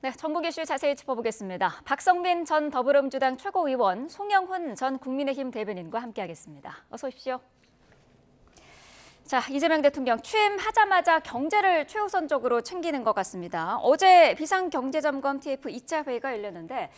네, 전국 이슈 자세히 짚어보겠습니다. 박성민 전 더불어민주당 최고위원, 송영훈 전 국민의힘 대변인과 함께하겠습니다. 어서 오십시오. 자, 이재명 대통령 취임하자마자 경제를 최우선적으로 챙기는 것 같습니다. 어제 비상경제점검 TF 2차 회의가 열렸는데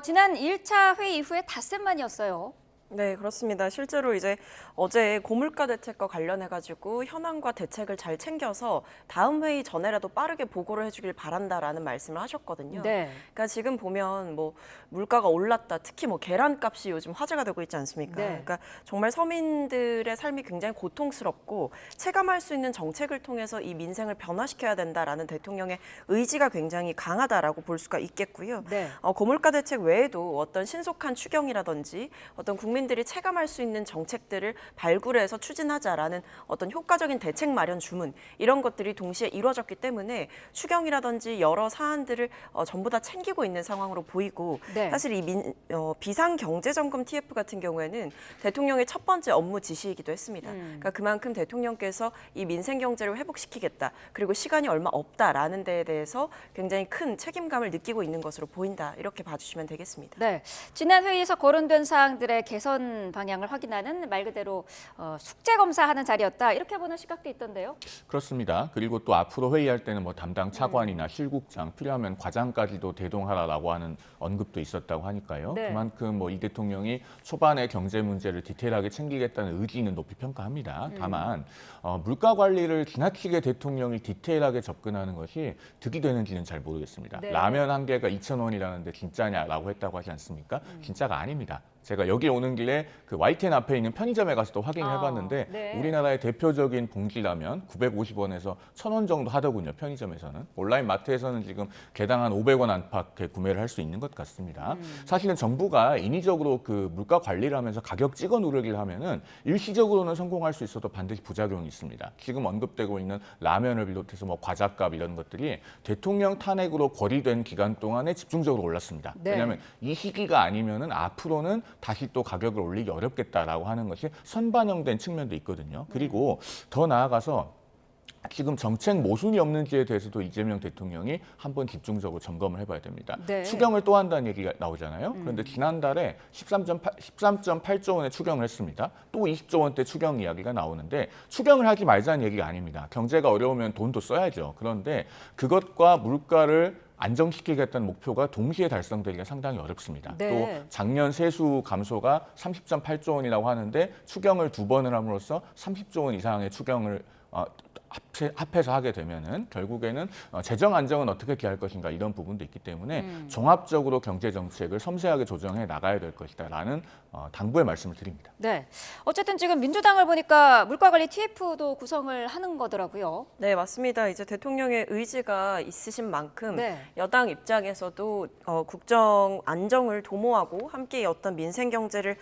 지난 1차 회의 이후에 닷새 만이었어요. 네, 그렇습니다. 실제로 이제 어제 고물가 대책과 관련해가지고 현황과 대책을 잘 챙겨서 다음 회의 전에라도 빠르게 보고를 해주길 바란다라는 말씀을 하셨거든요. 네. 그러니까 지금 보면 뭐 물가가 올랐다, 특히 뭐 계란값이 요즘 화제가 되고 있지 않습니까? 네. 그러니까 정말 서민들의 삶이 굉장히 고통스럽고 체감할 수 있는 정책을 통해서 이 민생을 변화시켜야 된다라는 대통령의 의지가 굉장히 강하다라고 볼 수가 있겠고요. 네. 고물가 대책 외에도 어떤 신속한 추경이라든지 어떤 국민들이 체감할 수 있는 정책들을 발굴해서 추진하자라는 어떤 효과적인 대책 마련 주문 이런 것들이 동시에 이루어졌기 때문에 추경이라든지 여러 사안들을 전부 다 챙기고 있는 상황으로 보이고 네. 사실 이 비상경제점검 TF 같은 경우에는 대통령의 첫 번째 업무 지시이기도 했습니다. 그러니까 그만큼 대통령께서 이 민생 경제를 회복시키겠다 그리고 시간이 얼마 없다라는 데에 대해서 굉장히 큰 책임감을 느끼고 있는 것으로 보인다 이렇게 봐주시면 되겠습니다. 네, 지난 회의에서 거론된 사항들의 개선 방향을 확인하는 말 그대로 숙제 검사하는 자리였다 이렇게 보는 시각도 있던데요. 그렇습니다. 그리고 또 앞으로 회의할 때는 뭐 담당 차관이나 실국장, 필요하면 과장까지도 대동하라라고 하는 언급도 있었다고 하니까요. 네. 그만큼 뭐 이 대통령이 초반에 경제 문제를 디테일하게 챙기겠다는 의지는 높이 평가합니다. 다만 물가 관리를 지나치게 대통령이 디테일하게 접근하는 것이 득이 되는지는 잘 모르겠습니다. 네. 라면 한 개가 2,000원이라는데 진짜냐라고 했다고 하지 않습니까? 진짜가 아닙니다. 제가 여기 오는 길에 그 YTN 앞에 있는 편의점에 가서 또 확인해봤는데 네. 우리나라의 대표적인 봉지라면 950원에서 1,000원 정도 하더군요. 편의점에서는. 온라인 마트에서는 지금 개당 한 500원 안팎에 구매를 할 수 있는 것 같습니다. 사실은 정부가 인위적으로 그 물가 관리를 하면서 가격 찍어 누르기를 하면은 일시적으로는 성공할 수 있어도 반드시 부작용이 있습니다. 지금 언급되고 있는 라면을 비롯해서 뭐 과자값 이런 것들이 대통령 탄핵으로 거리된 기간 동안에 집중적으로 올랐습니다. 네. 왜냐하면 이 시기가 아니면은 앞으로는 다시 또 가격을 올리기 어렵겠다라고 하는 것이 선반영된 측면도 있거든요. 그리고 더 나아가서 지금 정책 모순이 없는지에 대해서도 이재명 대통령이 한번 집중적으로 점검을 해봐야 됩니다. 네. 추경을 또 한다는 얘기가 나오잖아요. 그런데 지난달에 13.8조 원의 추경을 했습니다. 또 20조 원대 추경 이야기가 나오는데 추경을 하지 말자는 얘기가 아닙니다. 경제가 어려우면 돈도 써야죠. 그런데 그것과 물가를 안정시키겠다는 목표가 동시에 달성되기가 상당히 어렵습니다. 네. 또 작년 세수 감소가 30.8조 원이라고 하는데 추경을 2번을 함으로써 30조 원 이상의 추경을 합해서 하게 되면은 결국에는 재정 안정은 어떻게 기할 것인가 이런 부분도 있기 때문에 종합적으로 경제 정책을 섬세하게 조정해 나가야 될 것이다라는 당부의 말씀을 드립니다. 네, 어쨌든 지금 민주당을 보니까 물가관리 TF도 구성을 하는 거더라고요. 네, 맞습니다. 이제 대통령의 의지가 있으신 만큼 네. 여당 입장에서도 국정 안정을 도모하고 함께 어떤 민생 경제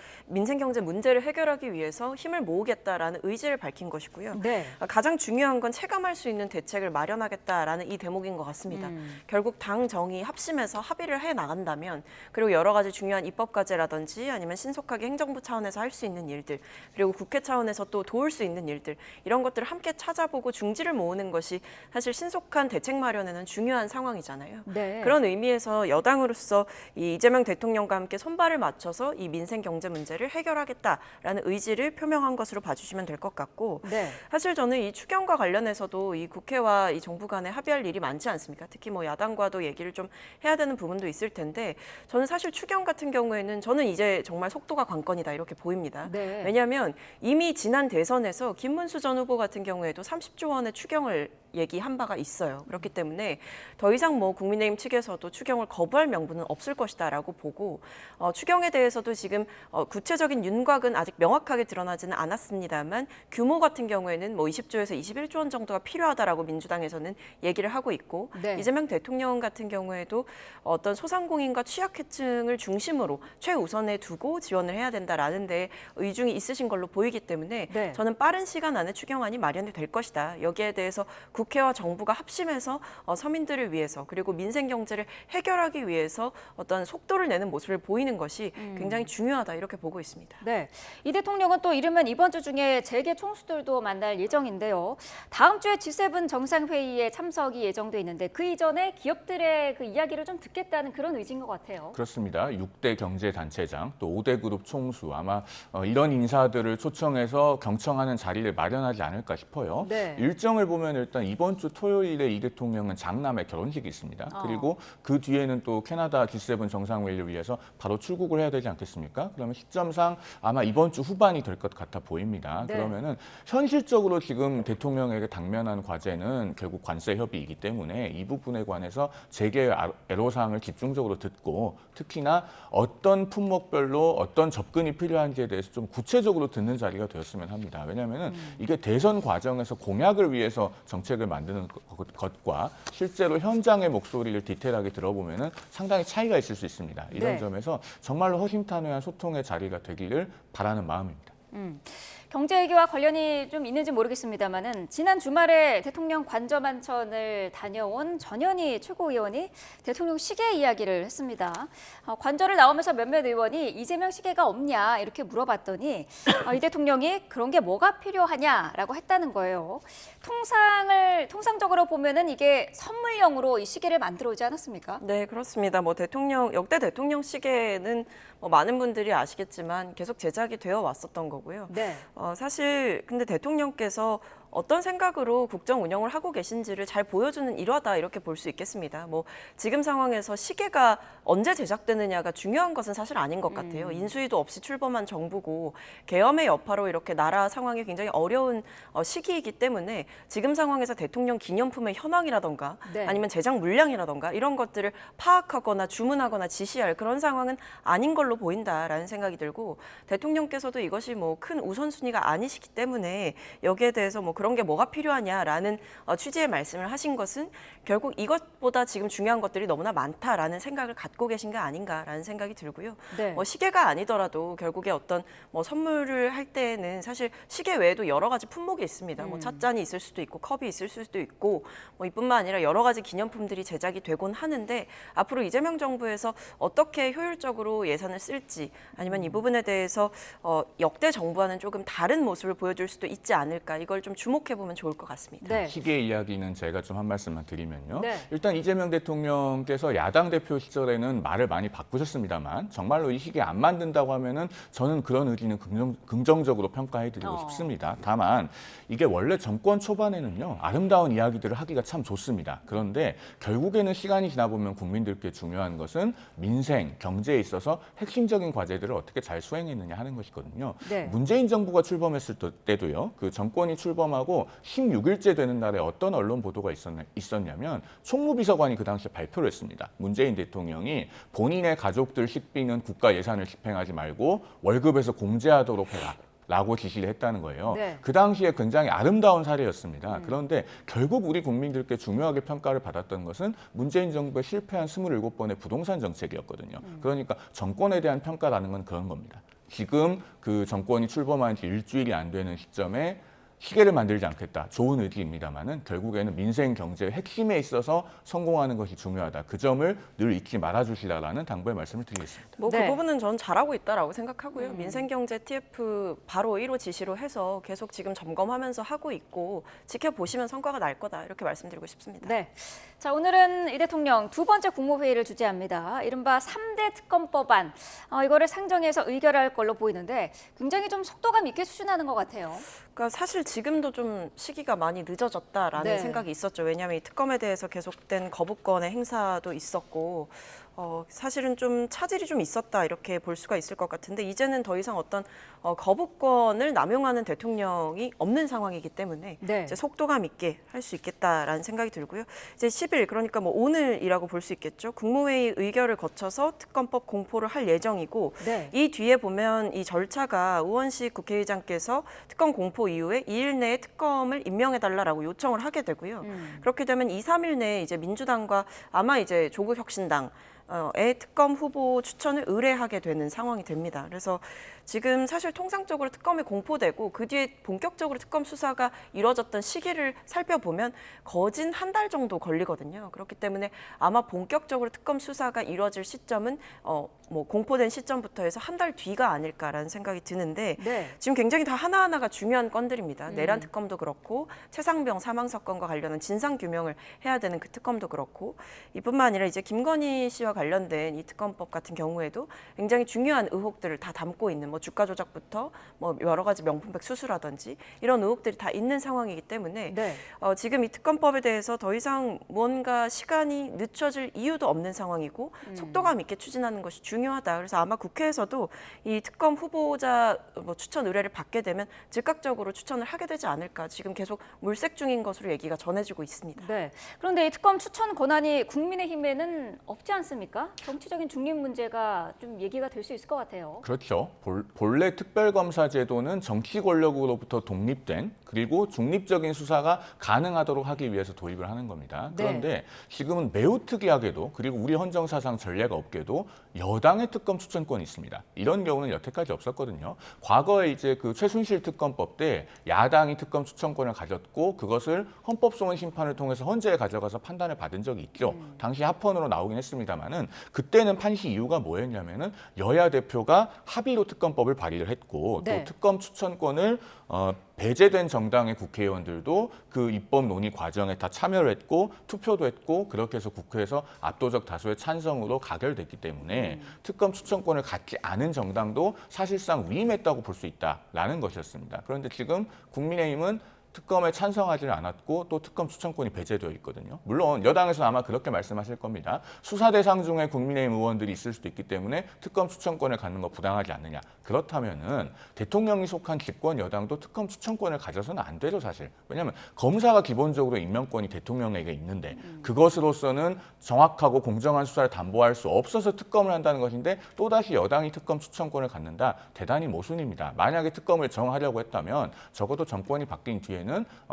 문제를 해결하기 위해서 힘을 모으겠다라는 의지를 밝힌 것이고요. 네. 가장 중요한 건 체감할 수 있는 대책을 마련하겠다라는 이 대목인 것 같습니다. 결국 당 정이 합심해서 합의를 해 나간다면 그리고 여러 가지 중요한 입법 과제라든지 아니면 신속하게 행정부 차원에서 할 수 있는 일들 그리고 국회 차원에서 또 도울 수 있는 일들 이런 것들을 함께 찾아보고 중지를 모으는 것이 사실 신속한 대책 마련에는 중요한 상황이잖아요. 네. 그런 의미에서 여당으로서 이 이재명 대통령과 함께 손발을 맞춰서 이 민생 경제 문제를 해결하겠다라는 의지를 표명한 것으로 봐주시면 될 것 같고 네. 사실 저는 이 추경과 관련해서도 이 국회와 이 정부 간에 합의할 일이 많지 않습니까? 특히 뭐 야당과도 얘기를 좀 해야 되는 부분도 있을 텐데 저는 사실 추경 같은 경우에는 저는 이제 정말 속도가 관건이다 이렇게 보입니다. 네. 왜냐하면 이미 지난 대선에서 김문수 전 후보 같은 경우에도 30조 원의 추경을 얘기한 바가 있어요. 그렇기 때문에 더 이상 뭐 국민의힘 측에서도 추경을 거부할 명분은 없을 것이다라고 보고 추경에 대해서도 지금 구체적인 윤곽은 아직 명확하게 드러나지는 않았습니다만 규모 같은 경우에는 뭐 20조에서 21조 원 정도가 필요하다라고 민주당에서는 얘기를 하고 있고 네. 이재명 대통령 같은 경우에도 어떤 소상공인과 취약계층을 중심으로 최우선에 두고 지원을 해야 된다라는 데 의중이 있으신 걸로 보이기 때문에 네. 저는 빠른 시간 안에 추경안이 마련이 될 것이다. 여기에 대해서 국회와 정부가 합심해서 서민들을 위해서 그리고 민생 경제를 해결하기 위해서 어떤 속도를 내는 모습을 보이는 것이 굉장히 중요하다 이렇게 보고 있습니다. 네, 이 대통령은 또 이르면 이번 주 중에 재계 총수들도 만날 예정인데요. 다음 주에 G7 정상회의에 참석이 예정돼 있는데 그 이전에 기업들의 그 이야기를 좀 듣겠다는 그런 의지인 것 같아요. 그렇습니다. 6대 경제단체장 또 5대 그룹 총수 아마 이런 인사들을 초청해서 경청하는 자리를 마련하지 않을까 싶어요. 네. 일정을 보면 일단 이번 주 토요일에 이 대통령은 장남의 결혼식이 있습니다. 그리고 그 뒤에는 또 캐나다 G7 정상회의를 위해서 바로 출국을 해야 되지 않겠습니까? 그러면 시점상 아마 이번 주 후반이 될 것 같아 보입니다. 네. 그러면은 현실적으로 지금 대통령에게 당면한 과제는 결국 관세 협의이기 때문에 이 부분에 관해서 재계 애로사항을 집중적으로 듣고 특히나 어떤 품목별로 어떤 접근이 필요한지에 대해서 좀 구체적으로 듣는 자리가 되었으면 합니다. 왜냐하면 이게 대선 과정에서 공약을 위해서 정책을 만드는 것과 실제로 현장의 목소리를 디테일하게 들어보면 상당히 차이가 있을 수 있습니다. 이런 네. 점에서 정말로 허심탄회한 소통의 자리가 되기를 바라는 마음입니다. 경제 얘기와 관련이 좀 있는지 모르겠습니다만은 지난 주말에 대통령 관저만천을 다녀온 전현희 최고위원이 대통령 시계 이야기를 했습니다. 관저를 나오면서 몇몇 의원이 이재명 시계가 없냐 이렇게 물어봤더니 이 대통령이 그런 게 뭐가 필요하냐라고 했다는 거예요. 통상적으로 보면은 이게 선물용으로 이 시계를 만들어 오지 않았습니까? 네, 그렇습니다. 뭐 역대 대통령 시계는 뭐 많은 분들이 아시겠지만 계속 제작이 되어 왔었던 거고요. 네. 사실 근데 대통령께서 어떤 생각으로 국정 운영을 하고 계신지를 잘 보여주는 일화다 이렇게 볼 수 있겠습니다. 뭐 지금 상황에서 시계가 언제 제작되느냐가 중요한 것은 사실 아닌 것 같아요. 인수위도 없이 출범한 정부고 계엄의 여파로 이렇게 나라 상황이 굉장히 어려운 시기이기 때문에 지금 상황에서 대통령 기념품의 현황이라던가 네. 아니면 제작 물량이라던가 이런 것들을 파악하거나 주문하거나 지시할 그런 상황은 아닌 걸로 보인다라는 생각이 들고 대통령께서도 이것이 뭐 큰 우선순위가 아니시기 때문에 여기에 대해서 뭐 그런 게 뭐가 필요하냐라는 취지의 말씀을 하신 것은 결국 이것보다 지금 중요한 것들이 너무나 많다라는 생각을 갖고 계신 게 아닌가라는 생각이 들고요. 네. 시계가 아니더라도 결국에 어떤 선물을 할 때에는 사실 시계 외에도 여러 가지 품목이 있습니다. 찻잔이 있을 수도 있고 컵이 있을 수도 있고 이뿐만 아니라 여러 가지 기념품들이 제작이 되곤 하는데 앞으로 이재명 정부에서 어떻게 효율적으로 예산을 쓸지 아니면 이 부분에 대해서 역대 정부와는 조금 다른 모습을 보여줄 수도 있지 않을까 이걸 좀 주목해보면 좋을 것 같습니다. 네. 시계 이야기는 제가 좀 한 말씀만 드리면요. 네. 일단 이재명 대통령께서 야당 대표 시절에는 말을 많이 바꾸셨습니다만 정말로 이 시계 안 만든다고 하면은 저는 그런 의지는 긍정적으로 평가해드리고 싶습니다. 다만 이게 원래 정권 초반에는요 아름다운 이야기들을 하기가 참 좋습니다. 그런데 결국에는 시간이 지나 보면 국민들께 중요한 것은 민생, 경제에 있어서 핵심적인 과제들을 어떻게 잘 수행했느냐 하는 것이거든요. 네. 문재인 정부가 출범했을 때도요. 그 정권이 출범하고 16일째 되는 날에 어떤 언론 보도가 있었냐면 총무비서관이 그 당시에 발표를 했습니다. 문재인 대통령이 본인의 가족들 식비는 국가 예산을 집행하지 말고 월급에서 공제하도록 해라. 라고 지시를 했다는 거예요. 네. 그 당시에 굉장히 아름다운 사례였습니다. 그런데 결국 우리 국민들께 중요하게 평가를 받았던 것은 문재인 정부의 실패한 27번의 부동산 정책이었거든요. 그러니까 정권에 대한 평가라는 건 그런 겁니다. 지금 그 정권이 출범한 지 일주일이 안 되는 시점에 시계를 만들지 않겠다. 좋은 의지입니다만은 결국에는 민생 경제의 핵심에 있어서 성공하는 것이 중요하다. 그 점을 늘 잊지 말아주시라라는 당부의 말씀을 드리겠습니다. 그 네. 부분은 전 잘하고 있다라고 생각하고요. 민생경제 TF 바로 1호 지시로 해서 계속 지금 점검하면서 하고 있고 지켜보시면 성과가 날 거다 이렇게 말씀드리고 싶습니다. 네. 자, 오늘은 이 대통령 두 번째 국무회의를 주재합니다. 이른바 3대 특검법안. 이거를 상정해서 의결할 걸로 보이는데 굉장히 좀 속도감 있게 추진하는 것 같아요. 그러니까 사실 지금도 좀 시기가 많이 늦어졌다라는 네. 생각이 있었죠. 왜냐하면 이 특검에 대해서 계속된 거부권의 행사도 있었고 사실은 좀 차질이 좀 있었다 이렇게 볼 수가 있을 것 같은데 이제는 더 이상 어떤 거부권을 남용하는 대통령이 없는 상황이기 때문에 네. 이제 속도감 있게 할 수 있겠다라는 생각이 들고요. 이제 10일 그러니까 뭐 오늘이라고 볼 수 있겠죠. 국무회의 의결을 거쳐서 특검법 공포를 할 예정이고 네. 이 뒤에 보면 이 절차가 우원식 국회의장께서 특검 공포 이후에 2일 내에 특검을 임명해달라라고 요청을 하게 되고요. 그렇게 되면 2, 3일 내에 이제 민주당과 아마 이제 조국혁신당 특검 후보 추천을 의뢰하게 되는 상황이 됩니다. 그래서 지금 사실 통상적으로 특검이 공포되고 그 뒤에 본격적으로 특검 수사가 이루어졌던 시기를 살펴보면 거진 한 달 정도 걸리거든요. 그렇기 때문에 아마 본격적으로 특검 수사가 이루어질 시점은 뭐 공포된 시점부터 해서 한 달 뒤가 아닐까라는 생각이 드는데 네. 지금 굉장히 다 하나하나가 중요한 건들입니다. 내란 특검도 그렇고 최상병 사망 사건과 관련한 진상 규명을 해야 되는 그 특검도 그렇고 이뿐만 아니라 이제 김건희 씨와 관련된 이 특검법 같은 경우에도 굉장히 중요한 의혹들을 다 담고 있는 뭐 주가 조작부터 뭐 여러 가지 명품백 수수라든지 이런 의혹들이 다 있는 상황이기 때문에 네. 지금 이 특검법에 대해서 더 이상 뭔가 시간이 늦춰질 이유도 없는 상황이고 속도감 있게 추진하는 것이 중요하다. 그래서 아마 국회에서도 이 특검 후보자 뭐 추천 의뢰를 받게 되면 즉각적으로 추천을 하게 되지 않을까. 지금 계속 물색 중인 것으로 얘기가 전해지고 있습니다. 네. 그런데 이 특검 추천 권한이 국민의힘에는 없지 않습니까? 정치적인 중립 문제가 좀 얘기가 될 수 있을 것 같아요. 그렇죠. 본래 특별검사제도는 정치 권력으로부터 독립된 그리고 중립적인 수사가 가능하도록 하기 위해서 도입을 하는 겁니다. 네. 그런데 지금은 매우 특이하게도 그리고 우리 헌정사상 전례가 없게도 여당의 특검 추천권이 있습니다. 이런 경우는 여태까지 없었거든요. 과거에 이제 그 최순실 특검법 때 야당이 특검 추천권을 가졌고 그것을 헌법소원 심판을 통해서 헌재에 가져가서 판단을 받은 적이 있죠. 당시 합헌으로 나오긴 했습니다만은 그때는 판시 이유가 뭐였냐면은 여야 대표가 합의로 특검법을 발의를 했고 네. 또 특검 추천권을 배제된 정당의 국회의원들도 그 입법 논의 과정에 다 참여를 했고 투표도 했고 그렇게 해서 국회에서 압도적 다수의 찬성으로 가결됐기 때문에 특검 추천권을 갖지 않은 정당도 사실상 위임했다고 볼 수 있다라는 것이었습니다. 그런데 지금 국민의힘은 특검에 찬성하지 않았고 또 특검 추천권이 배제되어 있거든요. 물론 여당에서 아마 그렇게 말씀하실 겁니다. 수사 대상 중에 국민의힘 의원들이 있을 수도 있기 때문에 특검 추천권을 갖는 거 부당하지 않느냐. 그렇다면은 대통령이 속한 집권 여당도 특검 추천권을 가져서는 안 되죠, 사실. 왜냐하면 검사가 기본적으로 임명권이 대통령에게 있는데 그것으로서는 정확하고 공정한 수사를 담보할 수 없어서 특검을 한다는 것인데 또다시 여당이 특검 추천권을 갖는다. 대단히 모순입니다. 만약에 특검을 정하려고 했다면 적어도 정권이 바뀐 뒤에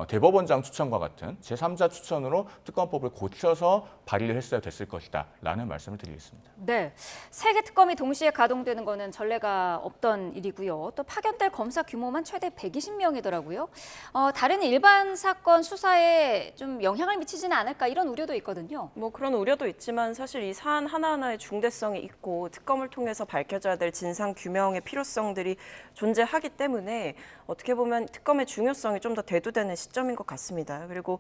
대법원장 추천과 같은 제3자 추천으로 특검법을 고쳐서 발의를 했어야 됐을 것이다 라는 말씀을 드리겠습니다. 네, 세 개 특검이 동시에 가동되는 거는 전례가 없던 일이고요. 또 파견될 검사 규모만 최대 120명이더라고요. 다른 일반 사건 수사에 좀 영향을 미치지는 않을까 이런 우려도 있거든요. 뭐 그런 우려도 있지만 사실 이 사안 하나하나의 중대성이 있고 특검을 통해서 밝혀져야 될 진상 규명의 필요성들이 존재하기 때문에 어떻게 보면 특검의 중요성이 좀 더 대두되는 시점인 것 같습니다. 그리고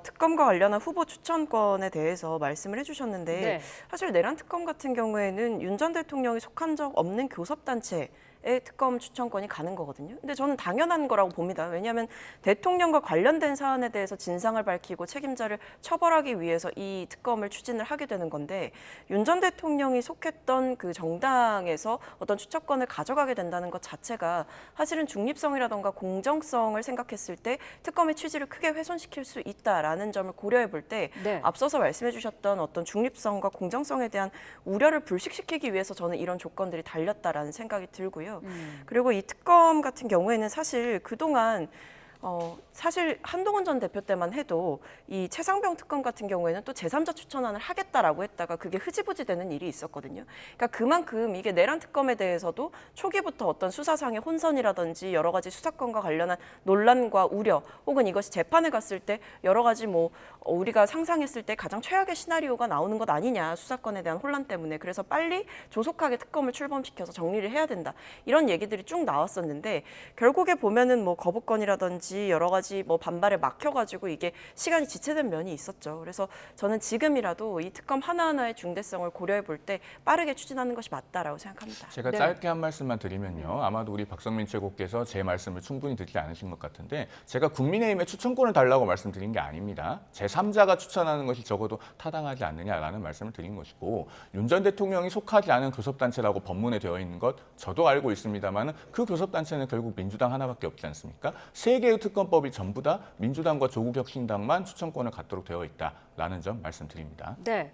특검과 관련한 후보 추천권에 대해서 말씀을 해주셨는데 네. 사실 내란 특검 같은 경우에는 윤 전 대통령이 속한 적 없는 교섭단체 특검 추천권이 가는 거거든요. 근데 저는 당연한 거라고 봅니다. 왜냐하면 대통령과 관련된 사안에 대해서 진상을 밝히고 책임자를 처벌하기 위해서 이 특검을 추진을 하게 되는 건데 윤 전 대통령이 속했던 그 정당에서 어떤 추천권을 가져가게 된다는 것 자체가 사실은 중립성이라던가 공정성을 생각했을 때 특검의 취지를 크게 훼손시킬 수 있다라는 점을 고려해 볼 때 네. 앞서서 말씀해 주셨던 어떤 중립성과 공정성에 대한 우려를 불식시키기 위해서 저는 이런 조건들이 달렸다라는 생각이 들고요. 그리고 이 특검 같은 경우에는 사실 그동안 사실 한동훈 전 대표 때만 해도 이 최상병 특검 같은 경우에는 또 제3자 추천안을 하겠다라고 했다가 그게 흐지부지 되는 일이 있었거든요. 그러니까 그만큼 이게 내란 특검에 대해서도 초기부터 어떤 수사상의 혼선이라든지 여러 가지 수사권과 관련한 논란과 우려 혹은 이것이 재판에 갔을 때 여러 가지 뭐 우리가 상상했을 때 가장 최악의 시나리오가 나오는 것 아니냐 수사권에 대한 혼란 때문에 그래서 빨리 조속하게 특검을 출범시켜서 정리를 해야 된다. 이런 얘기들이 쭉 나왔었는데 결국에 보면은 뭐 거부권이라든지 여러 가지 뭐 반발에 막혀가지고 이게 시간이 지체된 면이 있었죠. 그래서 저는 지금이라도 이 특검 하나하나의 중대성을 고려해 볼 때 빠르게 추진하는 것이 맞다라고 생각합니다. 제가 네. 짧게 한 말씀만 드리면요. 아마도 우리 박성민 최고께서 제 말씀을 충분히 듣지 않으신 것 같은데 제가 국민의힘에 추천권을 달라고 말씀드린 게 아닙니다. 제3자가 추천하는 것이 적어도 타당하지 않느냐라는 말씀을 드린 것이고 윤 전 대통령이 속하지 않은 교섭단체라고 법문에 되어 있는 것 저도 알고 있습니다만 그 교섭단체는 결국 민주당 하나밖에 없지 않습니까? 세 개의 특검법이 전부 다 민주당과 조국혁신당만 추천권을 갖도록 되어 있다라는 점 말씀드립니다. 네.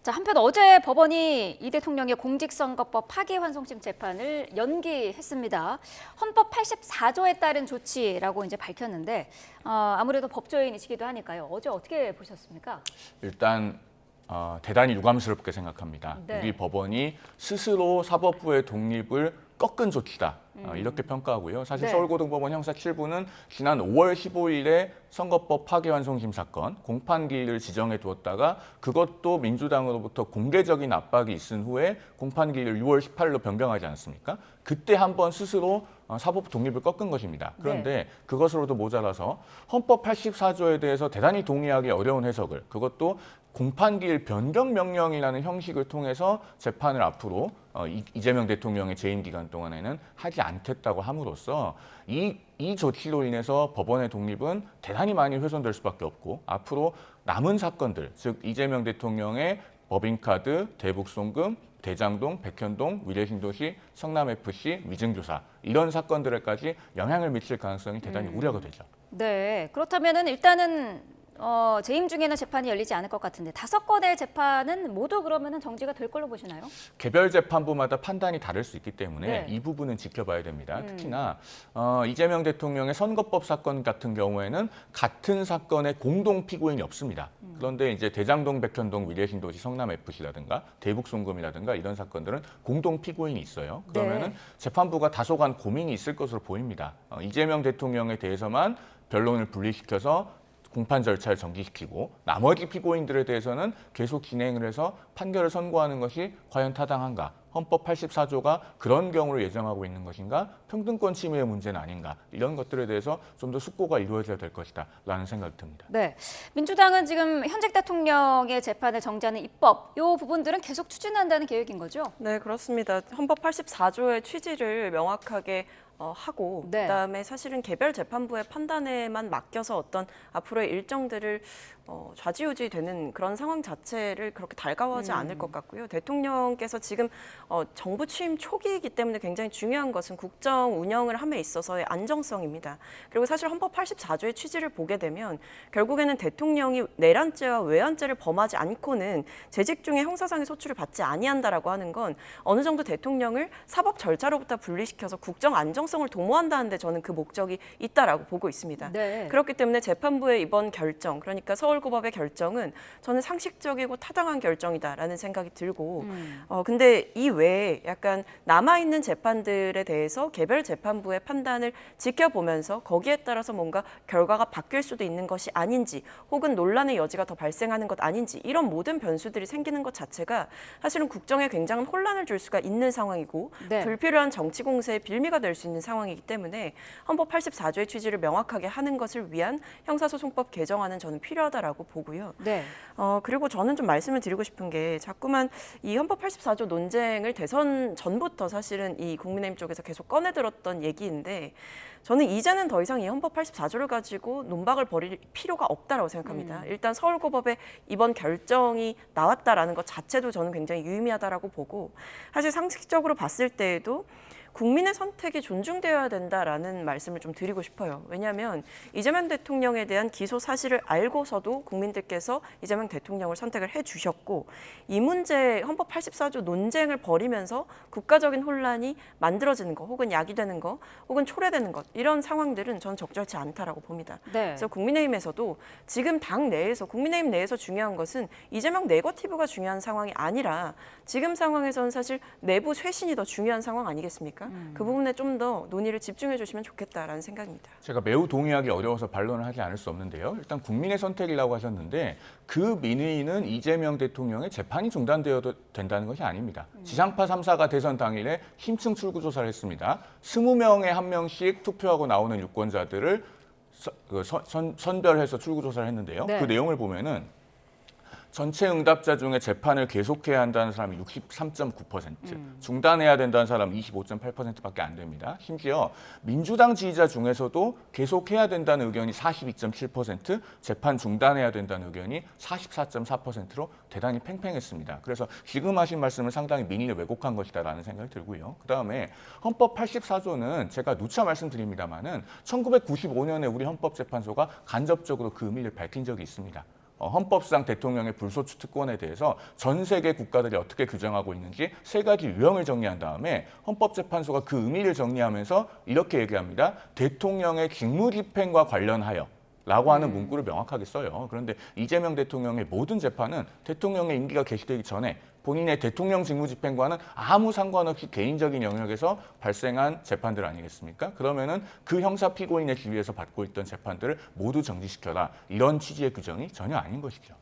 자, 한편 어제 법원이 이 대통령의 공직선거법 파기환송심 재판을 연기했습니다. 헌법 84조에 따른 조치라고 이제 밝혔는데 아무래도 법조인이시기도 하니까요. 어제 어떻게 보셨습니까? 일단 대단히 유감스럽게 생각합니다. 네. 우리 법원이 스스로 사법부의 독립을 꺾은 조치다. 이렇게 평가하고요. 사실 네. 서울고등법원 형사 7부는 지난 5월 15일에 선거법 파기환송심 사건 공판기일을 지정해 두었다가 그것도 민주당으로부터 공개적인 압박이 있은 후에 공판기일을 6월 18일로 변경하지 않았습니까? 그때 한번 스스로 사법 독립을 꺾은 것입니다. 그런데 그것으로도 모자라서 헌법 84조에 대해서 대단히 동의하기 어려운 해석을 그것도 공판기일 변경 명령이라는 형식을 통해서 재판을 앞으로 이재명 대통령의 재임 기간 동안에는 하지 않겠다고 함으로써 이 조치로 인해서 법원의 독립은 대단히 많이 훼손될 수밖에 없고 앞으로 남은 사건들, 즉 이재명 대통령의 법인카드, 대북송금, 대장동, 백현동, 위례신도시, 성남FC, 위증조사 이런 사건들에까지 영향을 미칠 가능성이 대단히 우려가 되죠. 네, 그렇다면은 일단은 재임 중에는 재판이 열리지 않을 것 같은데 5건의 재판은 모두 그러면은 정지가 될 걸로 보시나요? 개별 재판부마다 판단이 다를 수 있기 때문에 네. 이 부분은 지켜봐야 됩니다. 특히나 이재명 대통령의 선거법 사건 같은 경우에는 같은 사건의 공동 피고인이 없습니다. 그런데 이제 대장동, 백현동, 위례신도시, 성남FC라든가 대북송금이라든가 이런 사건들은 공동 피고인이 있어요. 그러면은 네. 재판부가 다소간 고민이 있을 것으로 보입니다. 이재명 대통령에 대해서만 변론을 분리시켜서 공판 절차를 정지시키고 나머지 피고인들에 대해서는 계속 진행을 해서 판결을 선고하는 것이 과연 타당한가? 헌법 84조가 그런 경우를 예정하고 있는 것인가? 평등권 침해의 문제는 아닌가? 이런 것들에 대해서 좀 더 숙고가 이루어져야 될 것이다 라는 생각이 듭니다. 네, 민주당은 지금 현직 대통령의 재판을 정지하는 입법, 이 부분들은 계속 추진한다는 계획인 거죠? 네, 그렇습니다. 헌법 84조의 취지를 명확하게 하고 네. 그다음에 사실은 개별 재판부의 판단에만 맡겨서 어떤 앞으로의 일정들을 좌지우지되는 그런 상황 자체를 그렇게 달가워하지 않을 것 같고요. 대통령께서 지금 정부 취임 초기이기 때문에 굉장히 중요한 것은 국정 운영을 함에 있어서의 안정성입니다. 그리고 사실 헌법 84조의 취지를 보게 되면 결국에는 대통령이 내란죄와 외환죄를 범하지 않고는 재직 중에 형사상의 소출을 받지 아니한다라고 하는 건 어느 정도 대통령을 사법 절차로부터 분리시켜서 국정 안정성을 도모한다는데 저는 그 목적이 있다라고 보고 있습니다. 네. 그렇기 때문에 재판부의 이번 결정, 그러니까 서울고법의 결정은 저는 상식적이고 타당한 결정이다라는 생각이 들고 근데 이 외에 약간 남아있는 재판들에 대해서 개별 재판부의 판단을 지켜보면서 거기에 따라서 뭔가 결과가 바뀔 수도 있는 것이 아닌지 혹은 논란의 여지가 더 발생하는 것 아닌지 이런 모든 변수들이 생기는 것 자체가 사실은 국정에 굉장한 혼란을 줄 수가 있는 상황이고 네. 불필요한 정치 공세의 빌미가 될 수 있는 상황이기 때문에 헌법 84조의 취지를 명확하게 하는 것을 위한 형사소송법 개정안은 저는 필요하다라고 보고요. 네. 그리고 저는 좀 말씀을 드리고 싶은 게 자꾸만 이 헌법 84조 논쟁을 대선 전부터 사실은 이 국민의힘 쪽에서 계속 꺼내들었던 얘기인데 저는 이제는 더 이상 이 헌법 84조를 가지고 논박을 벌일 필요가 없다라고 생각합니다. 일단 서울고법의 이번 결정이 나왔다라는 것 자체도 저는 굉장히 유의미하다라고 보고 사실 상식적으로 봤을 때에도 국민의 선택이 존중되어야 된다라는 말씀을 좀 드리고 싶어요. 왜냐하면 이재명 대통령에 대한 기소 사실을 알고서도 국민들께서 이재명 대통령을 선택을 해주셨고 이 문제 헌법 84조 논쟁을 벌이면서 국가적인 혼란이 만들어지는 것 혹은 야기되는 것 혹은 초래되는 것 이런 상황들은 저는 적절치 않다라고 봅니다. 네. 그래서 국민의힘에서도 지금 당 내에서 국민의힘 내에서 중요한 것은 이재명 네거티브가 중요한 상황이 아니라 지금 상황에서는 사실 내부 쇄신이 더 중요한 상황 아니겠습니까? 그 부분에 좀 더 논의를 집중해 주시면 좋겠다라는 생각입니다. 제가 매우 동의하기 어려워서 반론을 하지 않을 수 없는데요. 일단 국민의 선택이라고 하셨는데 그 민의는 이재명 대통령의 재판이 중단되어도 된다는 것이 아닙니다. 지상파 3사가 대선 당일에 심층 출구조사를 했습니다. 20명에 1명씩 투표하고 나오는 유권자들을 선별해서 출구조사를 했는데요. 네. 그 내용을 보면은 전체 응답자 중에 재판을 계속해야 한다는 사람이 63.9%, 중단해야 된다는 사람은 25.8%밖에 안 됩니다. 심지어 민주당 지지자 중에서도 계속해야 된다는 의견이 42.7%, 재판 중단해야 된다는 의견이 44.4%로 대단히 팽팽했습니다. 그래서 지금 하신 말씀은 상당히 민의를 왜곡한 것이다라는 생각이 들고요. 그다음에 헌법 84조는 제가 누차 말씀드립니다마는 1995년에 우리 헌법재판소가 간접적으로 그 의미를 밝힌 적이 있습니다. 헌법상 대통령의 불소추 특권에 대해서 전 세계 국가들이 어떻게 규정하고 있는지 3가지 유형을 정리한 다음에 헌법재판소가 그 의미를 정리하면서 이렇게 얘기합니다. 대통령의 직무집행과 관련하여 라고 하는 문구를 명확하게 써요. 그런데 이재명 대통령의 모든 재판은 대통령의 임기가 개시되기 전에 본인의 대통령 직무집행과는 아무 상관없이 개인적인 영역에서 발생한 재판들 아니겠습니까? 그러면은 그 형사 피고인의 지위에서 받고 있던 재판들을 모두 정지시켜라. 이런 취지의 규정이 전혀 아닌 것이죠.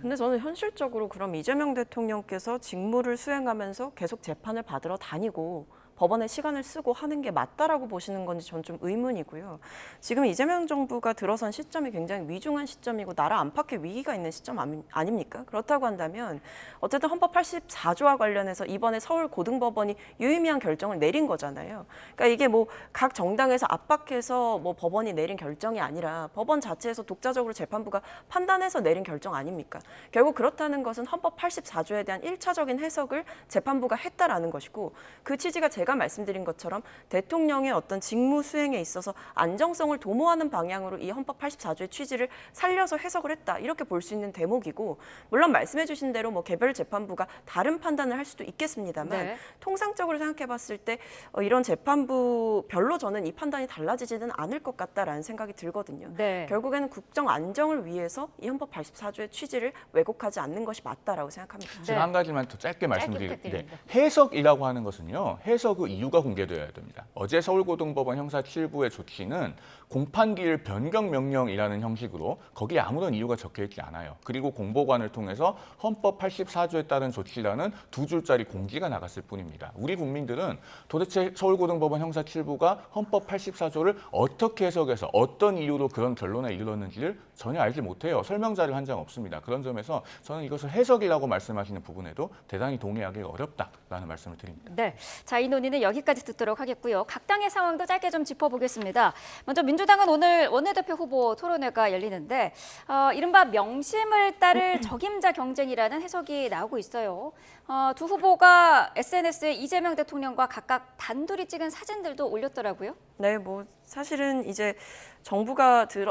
근데 저는 현실적으로 그럼 이재명 대통령께서 직무를 수행하면서 계속 재판을 받으러 다니고 법원에 시간을 쓰고 하는 게 맞다라고 보시는 건지 전 좀 의문이고요. 지금 이재명 정부가 들어선 시점이 굉장히 위중한 시점이고 나라 안팎에 위기가 있는 시점 아닙니까? 그렇다고 한다면 어쨌든 헌법 84조와 관련해서 이번에 서울고등법원이 유의미한 결정을 내린 거잖아요. 그러니까 이게 뭐 각 정당에서 압박해서 뭐 법원이 내린 결정이 아니라 법원 자체에서 독자적으로 재판부가 판단해서 내린 결정 아닙니까? 결국 그렇다는 것은 헌법 84조에 대한 1차적인 해석을 재판부가 했다라는 것이고 그 취지가 제가 말씀드린 것처럼 대통령의 어떤 직무 수행에 있어서 안정성을 도모하는 방향으로 이 헌법 84조의 취지를 살려서 해석을 했다. 이렇게 볼 수 있는 대목이고 물론 말씀해 주신 대로 뭐 개별 재판부가 다른 판단을 할 수도 있겠습니다만 네. 통상적으로 생각해 봤을 때 이런 재판부 별로 저는 이 판단이 달라지지는 않을 것 같다라는 생각이 들거든요. 네. 결국에는 국정 안정을 위해서 이 헌법 84조의 취지를 왜곡하지 않는 것이 맞다라고 생각합니다. 네. 제가 한 가지만 더 짧게 말씀드리는데 부탁드립니다. 해석이라고 하는 것은요. 해석 그 이유가 공개되어야 됩니다. 어제 서울고등법원 형사 7부의 조치는 공판기일 변경 명령이라는 형식으로 거기에 아무런 이유가 적혀 있지 않아요. 그리고 공보관을 통해서 헌법 84조에 따른 조치라는 두 줄짜리 공지가 나갔을 뿐입니다. 우리 국민들은 도대체 서울고등법원 형사 7부가 헌법 84조를 어떻게 해석해서 어떤 이유로 그런 결론에 이르렀는지를 전혀 알지 못해요. 설명자를 한 장 없습니다. 그런 점에서 저는 이것을 해석이라고 말씀하시는 부분에도 대단히 동의하기가 어렵다라는 말씀을 드립니다. 네, 자, 이 논의는 여기까지 듣도록 하겠고요. 각 당의 상황도 짧게 좀 짚어보겠습니다. 먼저 민주당은 오늘 원내대표 후보 토론회가 열리는데 이른바 명심을 따를 적임자 경쟁이라는 해석이 나오고 있어요. 두 후보가 SNS에 이재명 대통령과 각각 단둘이 찍은 사진들도 올렸더라고요. 네, 뭐 사실은 이제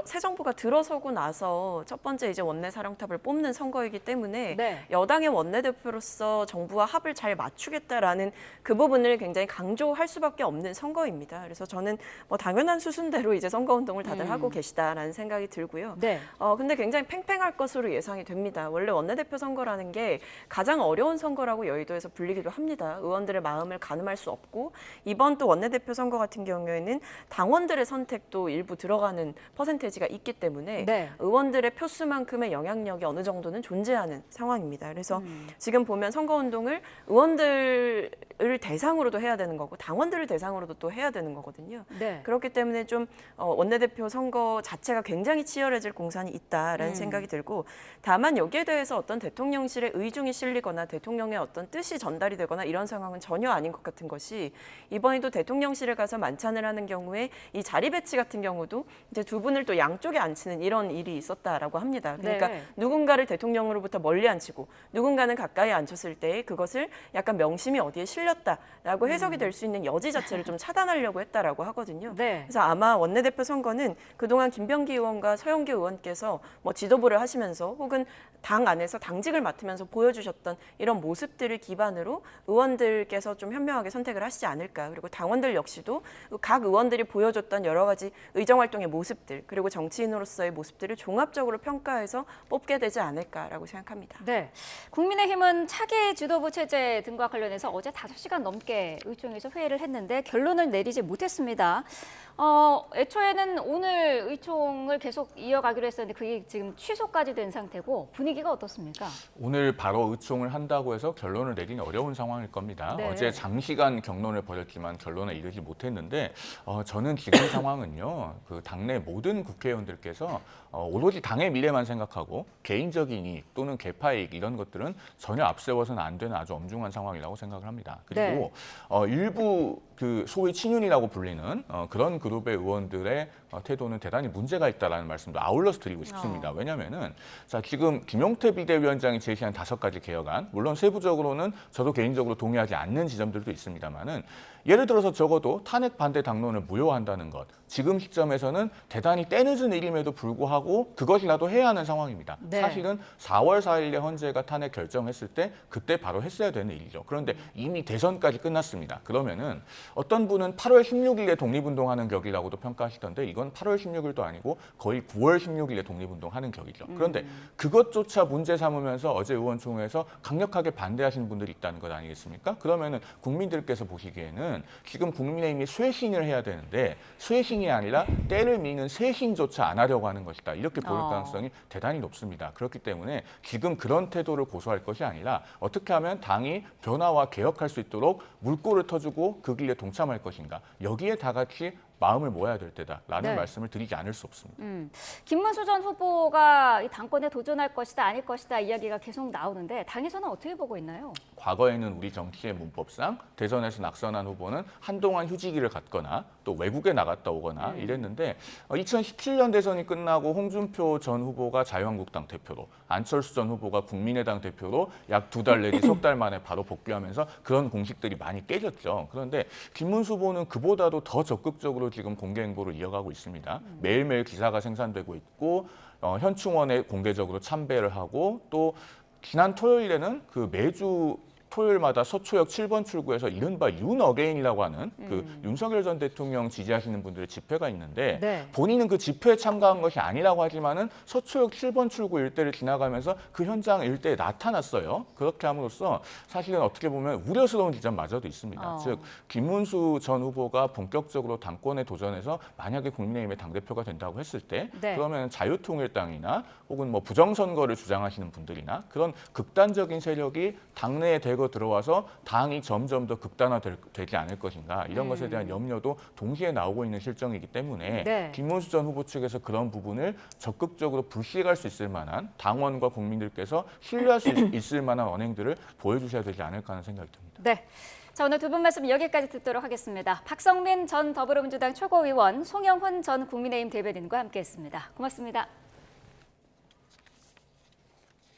새 정부가 들어서고 나서 첫 번째 이제 원내 사령탑을 뽑는 선거이기 때문에 네. 여당의 원내대표로서 정부와 합을 잘 맞추겠다라는 그 부분을 굉장히 강조할 수밖에 없는 선거입니다. 그래서 저는 뭐 당연한 수순대로 이제 선거운동을 다들 하고 계시다라는 생각이 들고요. 네. 근데 굉장히 팽팽할 것으로 예상이 됩니다. 원래 원내대표 선거라는 게 가장 어려운 선거라고 여의도에서 불리기도 합니다. 의원들의 마음을 가늠할 수 없고 이번 또 원내대표 선거 같은 경우에는 당원들의 선택도 일부 들어가는 퍼센테이지가 있기 때문에 네. 의원들의 표수만큼의 영향력이 어느 정도는 존재하는 상황입니다. 그래서 지금 보면 선거운동을 의원들을 대상으로도 해야 되는 거고 당원들을 대상으로도 또 해야 되는 거거든요. 네. 그렇기 때문에 좀 원내대표 선거 자체가 굉장히 치열해질 공산이 있다라는 생각이 들고 다만 여기에 대해서 어떤 대통령실의 의중이 실리거나 대통령의 어떤 뜻이 전달이 되거나 이런 상황은 전혀 아닌 것 같은 것이 이번에도 대통령실에 가서 만찬을 하는 경우에 이 자리 배치 같은 경우도 이제 두 분을 또 양쪽에 앉히는 이런 일이 있었다라고 합니다. 그러니까 네. 누군가를 대통령으로부터 멀리 앉히고 누군가는 가까이 앉혔을 때 그것을 약간 명심이 어디에 실렸다라고 해석이 될 수 있는 여지 자체를 좀 차단하려고 했다라고 하거든요. 네. 그래서 아마 원내대표 선거는 그동안 김병기 의원과 서영교 의원께서 뭐 지도부를 하시면서 혹은 당 안에서 당직을 맡으면서 보여주셨던 이런 모습들을 기반으로 의원들께서 좀 현명하게 선택을 하시지 않을까. 그리고 당원들 역시도 각 의원들이 보여줬던 여러 가지 의정활동의 모습들 그리고 정치인으로서의 모습들을 종합적으로 평가해서 뽑게 되지 않을까라고 생각합니다. 네. 국민의힘은 차기 지도부 체제 등과 관련해서 어제 5시간 넘게 의총에서 회의를 했는데 결론을 내리지 못했습니다. 애초에는 오늘 의총을 계속 이어가기로 했었는데 그게 지금 취소까지 된 상태고 분위기가 어떻습니까? 오늘 바로 의총을 한다고 해서 결론을 내리기 어려운 상황일 겁니다. 네. 어제 장시간 경론을 벌였지만 결론에 이르지 못했는데 저는 지금 상황은요. 그 당내 모든 국회의원들께서 오로지 당의 미래만 생각하고 개인적인 이익 또는 개파 이익 이런 것들은 전혀 앞세워서는 안 되는 아주 엄중한 상황이라고 생각을 합니다. 그리고 일부 그 소위 친윤이라고 불리는 그런 그룹의 의원들의 태도는 대단히 문제가 있다라는 말씀도 아울러서 드리고 싶습니다. 왜냐하면은 자 지금 김용태 비대위원장이 제시한 5가지 개혁안 물론 세부적으로는 저도 개인적으로 동의하지 않는 지점들도 있습니다만은 예를 들어서 적어도 탄핵 반대 당론을 무효화한다는 것 지금 시점에서는 대단히 때늦은 일임에도 불구하고 그것이라도 해야 하는 상황입니다. 네. 사실은 4월 4일에 헌재가 탄핵 결정했을 때 그때 바로 했어야 되는 일이죠. 그런데 이미 대선까지 끝났습니다. 그러면은 어떤 분은 8월 16일에 독립운동하는 격이라고도 평가하시던데 이건 8월 16일도 아니고 거의 9월 16일에 독립운동하는 격이죠. 그런데 그것조차 문제 삼으면서 어제 의원총회에서 강력하게 반대하시는 분들이 있다는 것 아니겠습니까? 그러면은 국민들께서 보시기에는 지금 국민의힘이 쇄신을 해야 되는데 쇄신이 아니라 때를 미는 쇄신조차 안 하려고 하는 것이다. 이렇게 보일 가능성이 대단히 높습니다. 그렇기 때문에 지금 그런 태도를 고수할 것이 아니라 어떻게 하면 당이 변화와 개혁할 수 있도록 물꼬를 터주고 그 길에 동참할 것인가. 여기에 다 같이 마음을 모아야 될 때다라는 네. 말씀을 드리지 않을 수 없습니다. 김문수 전 후보가 이 당권에 도전할 것이다 아닐 것이다 이야기가 계속 나오는데 당에서는 어떻게 보고 있나요? 과거에는 우리 정치의 문법상 대선에서 낙선한 후보는 한동안 휴지기를 갖거나 또 외국에 나갔다 오거나 이랬는데 2017년 대선이 끝나고 홍준표 전 후보가 자유한국당 대표로 안철수 전 후보가 국민의당 대표로 약 2달 내지 석 달 만에 바로 복귀하면서 그런 공식들이 많이 깨졌죠. 그런데 김문수 후보는 그보다도 더 적극적으로 지금 공개 행보를 이어가고 있습니다. 매일매일 기사가 생산되고 있고 현충원에 공개적으로 참배를 하고 또 지난 토요일에는 그 매주 토요일마다 서초역 7번 출구에서 이른바 윤어게인이라고 하는 그 윤석열 전 대통령 지지하시는 분들의 집회가 있는데 네. 본인은 그 집회에 참가한 것이 아니라고 하지만은 서초역 7번 출구 일대를 지나가면서 그 현장 일대에 나타났어요. 그렇게 함으로써 사실은 어떻게 보면 우려스러운 지점마저도 있습니다. 즉 김문수 전 후보가 본격적으로 당권에 도전해서 만약에 국민의힘의 당대표가 된다고 했을 때 네. 그러면 자유통일당이나 혹은 뭐 부정선거를 주장하시는 분들이나 그런 극단적인 세력이 당내에 대거 들어와서 당이 점점 더 극단화되지 않을 것인가 이런 것에 대한 염려도 동시에 나오고 있는 실정이기 때문에 네. 김문수 전 후보 측에서 그런 부분을 적극적으로 불식할 수 있을 만한 당원과 국민들께서 신뢰할 수 있을 만한 언행들을 보여주셔야 되지 않을까 하는 생각이 듭니다. 네. 자, 오늘 두 분 말씀 여기까지 듣도록 하겠습니다. 박성민 전 더불어민주당 최고위원, 송영훈 전 국민의힘 대변인과 함께했습니다. 고맙습니다.